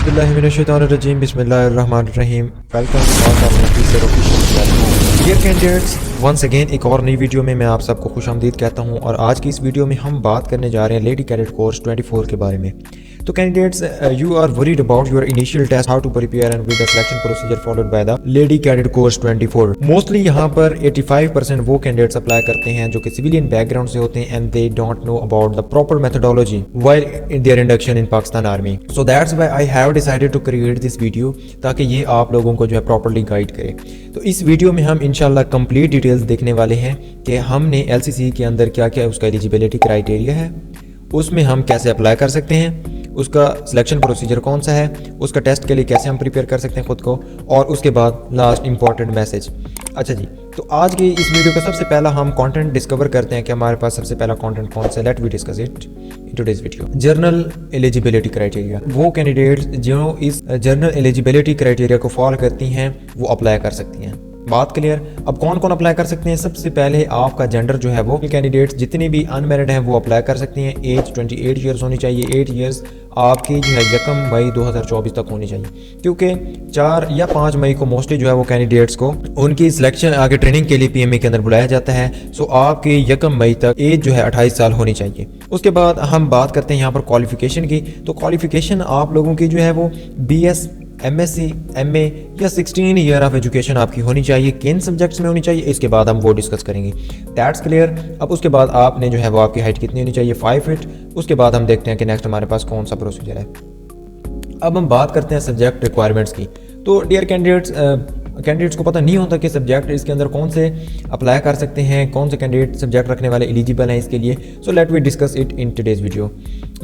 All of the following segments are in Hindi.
Auzubillahiminash-shaytanir-rajim. Bismillahir-rahmanir-rahim. Welcome to our official platform. Dear candidates, once again एक और नई वीडियो में मैं आप सबको खुशामदीद कहता हूं और आज की इस वीडियो में हम बात करने जा रहे हैं लेडी कैडेट कोर्स 24 के बारे में। तो candidates, you are worried about your initial test, how to prepare and with the selection procedure followed by the lady cadet course 24। Mostly यहाँ पर 85% वो कैंडिडेट्स अप्लाई करते हैं जो कि सिविलियन बैकग्राउंड से होते हैं and they don't know about the proper methodology while in their induction in Pakistan army. So that's why I have decided to create this video, ताकि ये आप लोगों को जो है प्रॉपर्ली गाइड करे। तो इस वीडियो में हम इंशाल्लाह कंप्लीट डिटेल्स देखने वाले हैं कि हमने LCC के अंदर क्या क्या उसका एलिजिबिलिटी क्राइटेरिया है, उसमें हम कैसे अप्लाई कर सकते हैं, उसका सिलेक्शन प्रोसीजर कौन सा है, उसका टेस्ट के लिए कैसे हम प्रिपेयर कर सकते हैं खुद को, और उसके बाद लास्ट इंपॉर्टेंट मैसेज। अच्छा जी, तो आज की इस वीडियो का सबसे पहला हम कंटेंट डिस्कवर करते हैं कि हमारे पास सबसे पहला कंटेंट कौन सा है। Let we discuss it in today's video. General eligibility criteria. वो कैंडिडेट्स जो इस जर्नल एलिजिबिलिटी क्राइटेरिया को फॉलो करती हैं वो अप्लाई कर सकती हैं। बात क्लियर। अब कौन कौन अप्लाई कर सकते हैं? सबसे पहले आपका जेंडर जो है वो कैंडिडेट्स जितने भी अनमैरिड हैं वो अप्लाई कर सकते हैं। एज 28 ईयर्स होनी चाहिए। 8 ईयर्स आपकी जो है 1 मई 2024 तक होनी चाहिए, क्योंकि 4 या 5 मई को मोस्टली जो है वो कैंडिडेट्स को उनकी सिलेक्शन आगे ट्रेनिंग के लिए PMA के अंदर बुलाया जाता है। सो आपकी 1 मई तक एज जो है 28 साल होनी चाहिए। उसके बाद हम बात करते हैं यहाँ पर क्वालिफिकेशन की। तो क्वालिफिकेशन आप लोगों की जो है वो BS MSc MA या 16 ईयर ऑफ एजुकेशन आपकी होनी चाहिए। किन सब्जेक्ट्स में होनी चाहिए इसके बाद हम वो डिस्कस करेंगे। That's clear. अब उसके बाद आपने जो है वो आपकी हाइट कितनी होनी चाहिए? 5 फीट। उसके बाद हम देखते हैं कि नेक्स्ट हमारे पास कौन सा प्रोसीजर है। अब हम बात करते हैं सब्जेक्ट रिक्वायरमेंट्स की। तो डियर कैंडिडेट्स को पता नहीं होता कि सब्जेक्ट इसके अंदर कौन से अप्लाई कर सकते हैं, कौन से कैंडिडेट सब्जेक्ट रखने वाले एलिजिबल हैं इसके लिए। So let we discuss it in today's video.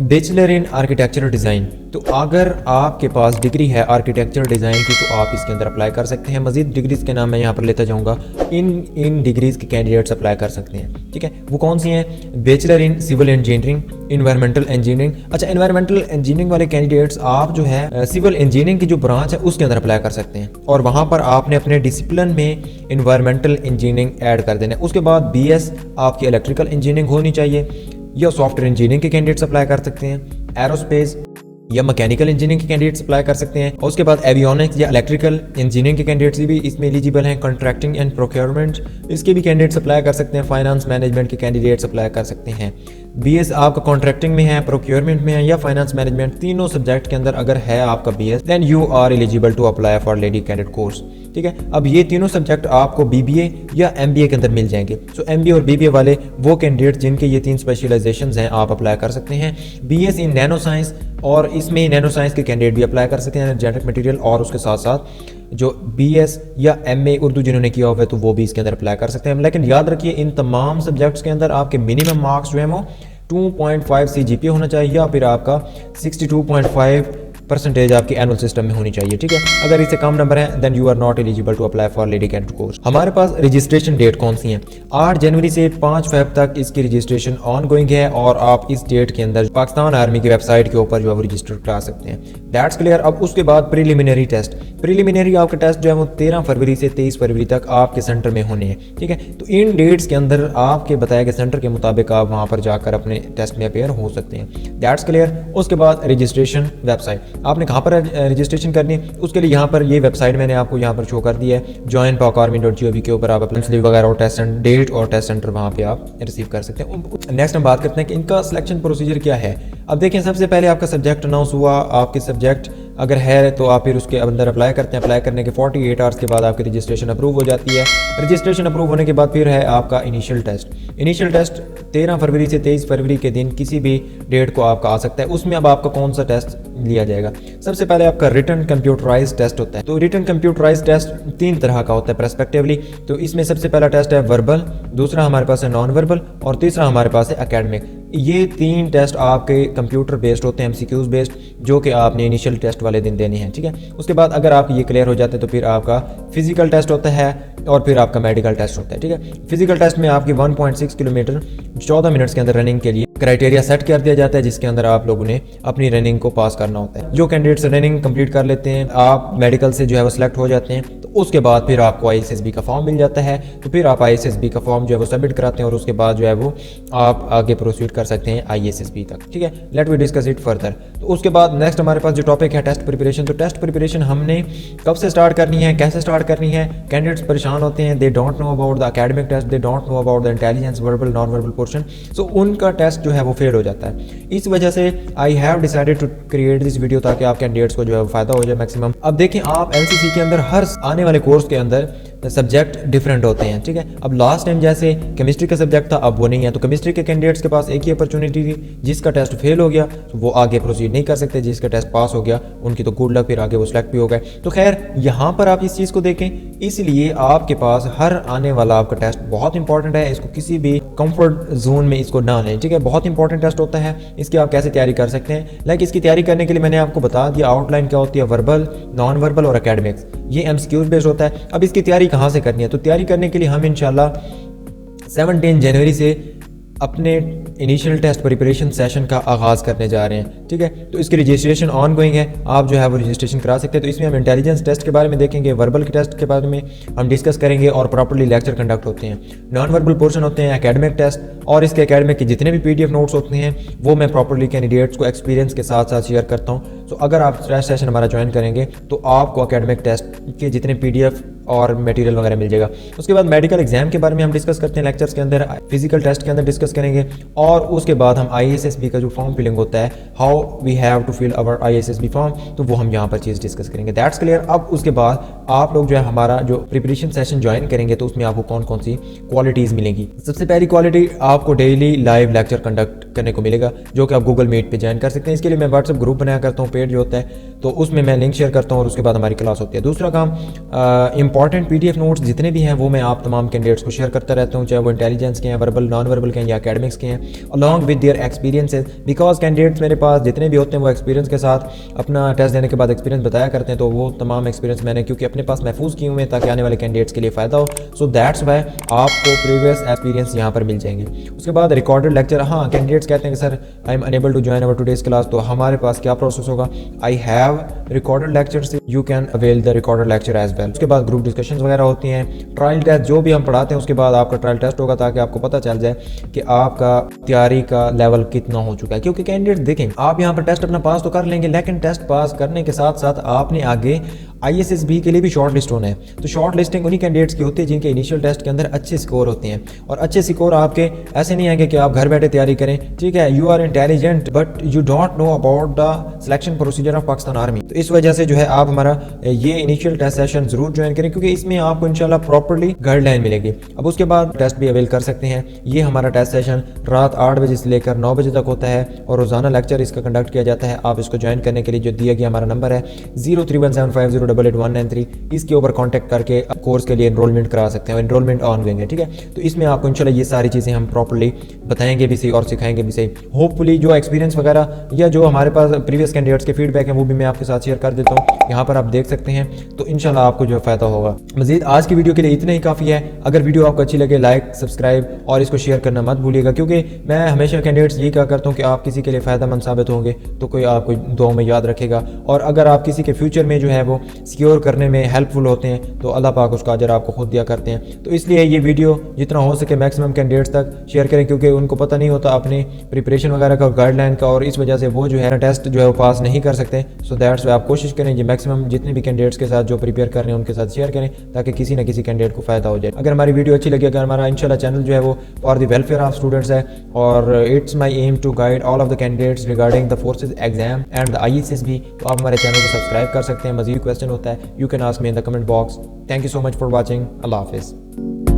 Bachelor in architectural design. तो अगर आपके पास डिग्री है आर्किटेक्चरल डिज़ाइन की तो आप इसके अंदर अप्लाई कर सकते हैं। मजीद डिग्रीज के नाम मैं यहाँ पर लेता जाऊँगा। इन डिग्रीज के कैंडिडेट्स अप्लाई कर सकते हैं। ठीक है, वो कौन सी हैं? Bachelor in civil engineering, environmental engineering. अच्छा, इन्वायरमेंटल इंजीनियरिंग वाले कैंडिडेट्स आप जो है सिविल इंजीनियरिंग की जो ब्रांच है उसके अंदर अप्लाई कर सकते हैं और वहाँ पर आपने अपने डिसिप्लिन में इन्वायरमेंटल इंजीनियरिंग ऐड कर देना है। उसके बाद BS आपकी इलेक्ट्रिकल इंजीनियरिंग होनी चाहिए या सॉफ्टवेयर इंजीनियरिंग के कैंडिडेट्स अप्लाई कर सकते हैं। एरोस्पेस या मैकेनिकल इंजीनियरिंग के कैंडिडेट्स अप्लाई कर सकते हैं। और उसके बाद एवियोनिक्स या इलेक्ट्रिकल इंजीनियरिंग के कैंडिडेट्स भी इसमें एलिजिबल हैं। कॉन्ट्रैक्टिंग एंड प्रोक्योरमेंट इसके भी कैंडिडेट्स अप्लाई कर सकते हैं। फाइनेंस मैनेजमेंट के कैंडिडेट्स अप्लाई कर सकते हैं। BS आपका कॉन्ट्रैक्टिंग में है, प्रोक्योरमेंट में है या फाइनेंस मैनेजमेंट, तीनों सब्जेक्ट के अंदर अगर है आपका BS then you are eligible to apply for lady cadet course. ठीक है, अब ये तीनों सब्जेक्ट आपको BBA या MBA के अंदर मिल जाएंगे। सो MBA और BBA वाले वो कैंडिडेट जिनके ये 3 स्पेशलाइजेशंस हैं आप अप्लाई कर सकते हैं। BS इन नैनो साइंस, और इसमें नैनो साइंस के कैंडिडेट भी अप्लाई कर सकते हैं जेनेटिक मटेरियल, और उसके साथ साथ जो BS या MA उर्दू जिन्होंने किया हुआ है तो वो भी इसके अंदर अप्लाई कर सकते हैं। लेकिन याद रखिए इन तमाम सब्जेक्ट्स के अंदर आपके मिनिमम मार्क्स जो है वो 2.5 CGPA होना चाहिए या फिर आपका 62.5% आपकी एनुअल सिस्टम में होनी चाहिए। ठीक है, अगर इससे कम नंबर है then you are not eligible to apply for lady cadet course. हमारे पास रजिस्ट्रेशन डेट कौन सी है? 8 जनवरी से 5 फेब तक इसकी रजिस्ट्रेशन ऑन गोइंग है और आप इस डेट के अंदर पाकिस्तान आर्मी की वेबसाइट के ऊपर जो है वो रजिस्टर करा सकते हैं। That's clear. अब उसके बाद प्रिलिमिनरी टेस्ट। प्रिलिमिनरी आपका टेस्ट जो है वो 13 फरवरी से 23 फरवरी तक आपके सेंटर में होने हैं। ठीक है, तो इन डेट्स के अंदर आपके बताए गए सेंटर के मुताबिक आप वहाँ पर जाकर अपने टेस्ट में अपेयर हो सकते हैं। That's clear. उसके बाद रजिस्ट्रेशन वेबसाइट, आपने कहाँ पर रजिस्ट्रेशन करनी है उसके लिए यहाँ पर ये वेबसाइट मैंने आपको यहाँ पर शो कर दी है। joinpakarmy.gov के ऊपर आप अपनी स्लीव वगैरह और टेस्ट डेट और टेस्ट सेंटर वहाँ पे आप रिसीव कर सकते हैं। नेक्स्ट हम बात करते हैं कि इनका सिलेक्शन प्रोसीजर क्या है। अब देखें, सबसे पहले आपका सब्जेक्ट अनाउंस हुआ, आपके सब्जेक्ट अगर है तो आप फिर उसके अंदर अप्लाई करते हैं। अप्लाई करने के 48 आवर्स के बाद आपकी रजिस्ट्रेशन अप्रूव हो जाती है। रजिस्ट्रेशन अप्रूव होने के बाद फिर है आपका इनिशियल टेस्ट। इनिशियल टेस्ट 13 फरवरी से 23 फरवरी के दिन किसी भी डेट को आपका आ सकता है। उसमें अब आपका कौन सा टेस्ट लिया जाएगा? सबसे पहले आपका रिटन कंप्यूटराइज्ड टेस्ट होता है। तो रिटन कंप्यूटराइज्ड टेस्ट 3 तरह का होता है प्रेस्पेक्टिवली। तो इसमें सबसे पहला टेस्ट है वर्बल, दूसरा हमारे पास है नॉन वर्बल और तीसरा हमारे पास है एकेडमिक। ये 3 टेस्ट आपके कंप्यूटर बेस्ड होते हैं, MCQs बेस्ड, जो कि आपने इनिशियल टेस्ट वाले दिन देने हैं। ठीक है, उसके बाद अगर आप ये क्लियर हो जाते हैं तो फिर आपका फिजिकल टेस्ट होता है और फिर आपका मेडिकल टेस्ट होता है। ठीक है, फिजिकल टेस्ट में आपकी 1.6 किलोमीटर 14 मिनट्स के अंदर रनिंग के लिए क्राइटेरिया सेट कर दिया जाता है, जिसके अंदर आप लोगों ने अपनी रनिंग को पास करना होता है। जो कैंडिडेट्स रनिंग कंप्लीट कर लेते हैं, आप मेडिकल से जो है वो सिलेक्ट हो जाते हैं, तो उसके बाद फिर आपको ISSB का फॉर्म मिल जाता है। तो फिर आप ISSB का फॉर्म जो है वो सबमिट कराते हैं और उसके बाद जो है वो आप आगे प्रोसीड कर सकते हैं ISSB तक। ठीक है, let we discuss it further. तो उसके बाद नेक्स्ट हमारे पास जो टॉपिक है टेस्ट प्रिपरेशन। तो टेस्ट प्रिपरेशन हमने कब से स्टार्ट करनी है, कैसे स्टार्ट करनी है। कैंडिडेट्स परेशान होते हैं, they don't know about the academic test, they don't know about the intelligence verbal non verbal portion. So उनका टेस्ट जो है वो फेल हो जाता है। इस वजह से I have decided to create this video ताकि आप कैंडिडेट्स को जो है फायदा हो जाए मैक्सिमम। अब देखें, आप LCC के अंदर हर आने वाले कोर्स के अंदर सब्जेक्ट डिफरेंट होते हैं। ठीक है, अब लास्ट टाइम जैसे केमिस्ट्री का सब्जेक्ट था, अब वो नहीं है। तो केमिस्ट्री के कैंडिडेट्स के पास एक ही अपॉर्चुनिटी थी, जिसका टेस्ट फेल हो गया तो वो आगे प्रोसीड नहीं कर सकते, जिसका टेस्ट पास हो गया उनकी तो गुड लक, फिर आगे वो सिलेक्ट भी हो गए। तो खैर यहाँ पर आप इस चीज़ को देखें, इसलिए आपके पास हर आने वाला आपका टेस्ट बहुत इंपॉर्टेंट है। इसको किसी भी कंफर्ट जोन में इसको ना लें। ठीक है, बहुत इंपॉर्टेंट टेस्ट होता है, इसकी आप कैसे तैयारी कर सकते हैं। लाइक इसकी तैयारी करने के लिए मैंने आपको बता दिया आउटलाइन क्या होती है, वर्बल, नॉन वर्बल और एकेडमिक्स, ये MCQs बेस्ड होता है। अब इसकी तैयारी कहाँ से करनी है, तो तैयारी करने के लिए हम इंशाल्लाह 17 जनवरी से अपने इनिशियल टेस्ट प्रिपरेशन सेशन का आगाज़ करने जा रहे हैं। ठीक है, तो इसकी रजिस्ट्रेशन ऑन गोइंग है, आप जो है वो रजिस्ट्रेशन करा सकते हैं। तो इसमें हम इंटेलिजेंस टेस्ट के बारे में देखेंगे, वर्बल के टेस्ट के बारे में हम डिस्कस करेंगे और प्रॉपर्ली लेक्चर कंडक्ट होते हैं। नॉन वर्बल पोर्शन होते हैं एकेडमिक टेस्ट, और इसके एकेडमिक के जितने भी PDF नोट्स होते हैं वो मैं प्रॉपर्ली कैंडिडेट्स को एक्सपीरियंस के साथ साथ शेयर करता हूँ। तो अगर आप टेस्ट सेशन हमारा ज्वाइन करेंगे तो आपको एकेडमिक टेस्ट के जितने PDF और मटेरियल वगैरह मिल जाएगा। उसके बाद मेडिकल एग्जाम के बारे में हम डिस्कस करते हैं लेक्चर्स के अंदर, फिजिकल टेस्ट के अंदर डिस्कस करेंगे, और उसके बाद हम ISSB का जो फॉर्म फिलिंग होता है, how we have to fill our ISSB form, तो वो हम यहाँ पर चीज़ डिस्कस करेंगे। That's clear. अब उसके बाद आप लोग जो है हमारा जो प्रिपरेशन सेशन ज्वाइन करेंगे तो उसमें आपको कौन कौन सी क्वालिटीज़ मिलेंगी। सबसे पहली क्वालिटी, आपको डेली लाइव लेक्चर कंडक्ट करने को मिलेगा, जो कि आप गूगल मीट पे ज्वाइन कर सकते हैं। इसके लिए मैं व्हाट्सएप ग्रुप बनाया करता हूँ, पेड जो होता है, तो उसमें मैं लिंक शेयर करता हूँ और उसके बाद हमारी क्लास होती है। दूसरा काम, इंपॉर्टेंट PDF नोट्स जितने भी हैं वो मैं आप तमाम कैंडिडेट्स को शेयर करता रहता हूँ, चाहे वो इंटेलिजेंस के हैं, वर्बल नॉन वर्बल के हैं या एकेडमिक्स के हैं, along with their experiences. Because candidates मेरे पास जितने भी होते हैं वो एक्सपीरियंस के साथ अपना टेस्ट देने के बाद एक्सपीरियंस बताया करते हैं। तो वो तमाम एक्सपीरियंस मैंने क्योंकि अपने पास महफूज किए हुए हैं ताकि आने वाले कैंडिडेट्स के लिए फ़ायदा हो। सो दैट्स वाई आपको प्रीवियस एक्सपीरियंस यहाँ पर मिल जाएंगे। उसके बाद रिकॉर्डेड लेक्चर, हाँ कैंडिडेट्स कहते हैं कि sir I am unable to join our today's class, तो हमारे पास क्या प्रोसेस होगा, I have recorded lectures, you can avail the recorded lecture as well. उसके बाद ग्रुप डिस्कशंस वगैरह होती हैं, ट्रायल टेस्ट जो भी हम पढ़ाते हैं उसके बाद आपका ट्रायल टेस्ट होगा ताकि आपको पता चल जाए कि आपका तैयारी का लेवल कितना हो चुका है। क्योंकि कैंडिडेट देखें, आप यहाँ पर टेस्ट अपना पास तो कर लेंगे, लेकिन टेस्ट पास करने के साथ साथ आपने आगे ISSB के लिए भी शॉर्ट लिस्ट होना है। तो शॉर्ट लिस्टिंग उन्हीं कैंडिडेट्स की होती है जिनके इनिशियल टेस्ट के अंदर अच्छे स्कोर होते हैं, और अच्छे स्कोर आपके ऐसे नहीं आएंगे कि आप घर बैठे तैयारी करें। ठीक है, you are intelligent but you don't know about the selection procedure of Pakistan army. तो इस वजह से जो है आप हमारा ये इनिशियल टेस्ट सेशन जरूर ज्वाइन करें, क्योंकि इसमें आपको इंशाल्लाह प्रॉपर्ली गाइडलाइन मिलेगी। अब उसके बाद टेस्ट भी अवेल कर सकते हैं। ये हमारा टेस्ट सेशन रात 8 बजे से लेकर 9 बजे तक होता है और रोजाना लेक्चर इसका कंडक्ट किया जाता है। आप इसको ज्वाइन करने के लिए जो दिया गया हमारा नंबर है 031750888193, इसके ऊपर कांटेक्ट करके कोर्स के लिए एनरोलमेंट करा सकते हैं। एनरोलमेंट ऑन गोइंग है। ठीक है, तो इसमें आपको इंशाल्लाह ये सारी चीज़ें हम प्रॉपर्ली बताएंगे भी सही और सिखाएंगे भी सही। होपफुली जो एक्सपीरियंस वगैरह या जो हमारे पास प्रीवियस कैंडिडेट्स के फीडबैक हैं वो भी मैं आपके साथ शेयर कर देता हूँ, यहाँ पर आप देख सकते हैं। तो इंशाल्लाह आपको जो फ़ायदा होगा। मज़ीद आज की वीडियो के लिए इतना ही काफ़ी है। अगर वीडियो आपको अच्छी लगे लाइक सब्सक्राइब और इसको शेयर करना मत भूलिएगा, क्योंकि मैं हमेशा कैंडिडेट्स ये कहा करता हूँ कि आप किसी के लिए फ़ायदेमंद साबित होंगे तो कोई आपको दुआ में याद रखेगा, और अगर आप किसी के फ्यूचर में जो है वो सिक्योर करने में हेल्पफुल होते हैं तो अल्लाह पाक उसका अजर आपको खुद दिया करते हैं। तो इसलिए ये वीडियो जितना हो सके मैक्सिमम कैंडिडेट्स तक शेयर करें, क्योंकि उनको पता नहीं होता अपनी प्रिपरेशन वगैरह का गाइडलाइन का, और इस वजह से वो जो है टेस्ट जो है वो पास नहीं कर सकते। सो दैट्स वाई आप कोशिश करें कि मैक्सिमम जितने भी कैंडिडेट्स के साथ जो प्रिपेयर कर रहे हैं उनके साथ शेयर करें ताकि किसी न किसी कैंडिडेट को फायदा हो जाए। अगर हमारी वीडियो अच्छी लगी, अगर हमारा इंशाल्लाह चैनल जो है वो for the welfare of students है, और it's my aim to guide all of the candidates regarding the forces exam and the ISSB, तो आप हमारे चैनल को सब्सक्राइब कर सकते हैं। मजीद क्वेश्चन होता है you can ask me in the comment box. Thank you so much for watching. Allah हाफिज़।